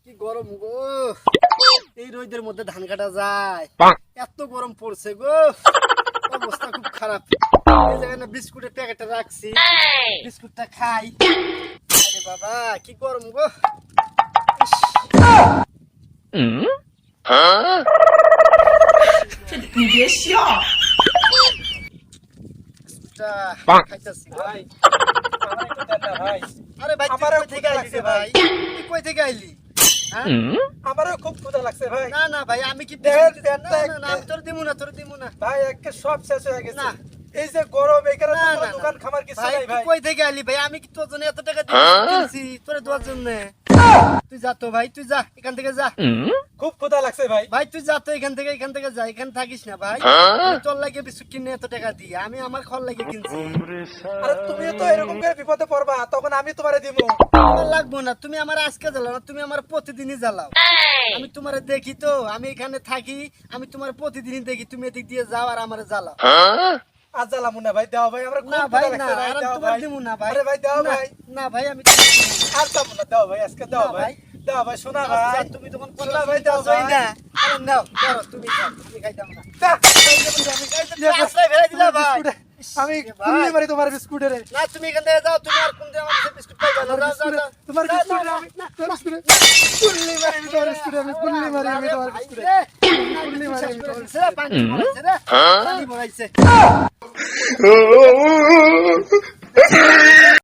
কি গরম গো, এই রোদের মধ্যে ধান কাটা যায়, এত গরম পড়ছে গো, অবস্থা খুব খারাপ। এই জায়গায় না বিস্কুটের প্যাকেটটা রাখছি, বিস্কুটটা খাই। আরে বাবা কি গরম গো। বিস্কুটটা খাইতাছি ভাই। ভাই আরে ভাই তুই কই থেকে আইলি রে ভাই? তুই কই থেকে আইলি? হ্যাঁ? আমারও খুব ক্ষুধা লাগছে ভাই। না না ভাই আমি কি দেন, বিস্কুট দেন, না দেন, না না আমি তোর দিমু না, তোর দিমু না। ভাই একে সব শেষ হয়ে গেছে। না। এই যে গরম এখানে না, তো না, কোনো দোকান না। খামার কিছু ভাই নাই তুই ভাই। কই থেকে আইলি ভাই? আমি কি তোর জন্য এত টাকা দিয়ে কিনছি তোরে দেওয়ার জন্য? তুই যা তো ভাই, তুই যা এখান থেকে যা। খুব ক্ষুধা লাগছে ভাই। ভাই তুই যা তো এখান থেকে যা, এখানে থাকিস না ভাই। আমি তোর লাগে বিস্কুট কিনে এত টাকা দিই, আমি আমার খল লাগে কিনছি। আরে তুমিও তো এরকম করে বিপদে পড়বা, তখন আমি তোমারে দিমু। আমার লাগবো না, তুমি আমার আজকে জ্বালাও না, তুমি আমার প্রতিদিনই জ্বালাও। আমি তোমারে দেখি তো, আমি এখানে থাকি, আমি তোমার প্রতিদিনই দেখি, তুমি এদিক দিয়ে যাও আর আমারে জ্বালাও। আজ জ্বালামু না ভাই, দাও ভাই, আমরা খুব না ভাই ক্ষুধা না, লাগছে ভাই, আর আমি দাও তোমার ভাই। দিমু না ভাই। আরে ভাই দাও না, ভাই। না ভাই আমি তোমার দিমু না। আর যাবো না, দাও ভাই, আজকে দাও না ভাই। ভাই। দাও ভাই, শোনা আচ্ছা, ভাই। তুমি তখন শোনা ভাই, দাও যাই ভাই। না। আরে নাও, ধরো, তুমি খাও, আমি খাইতাম না। দা। আমি খাইতাম না, আশ্রয় ফেলে দিলা ভাই। আমি এ ভাই। কুল্লি মারি তোমার বিস্কুটের। না তুমি এখান থেকে যাও, তুমি আর কোন দিন আমার কাছে বিস্কুট পাইবা না। যাও, যাও, যাও। তোমার যাও, বিস্কুটে যাও, আমি যাও। তোমার বিস্কুটে কুল্লি মারি আমি তোমার বিস্কুটে, আমি কুল্লি মারি আমি তোমার বিস্কুটে। কুল্লি মারি আমি তোমার বিস্কুটে। পানি ভরাইছে রে, পানি ভরাইছে।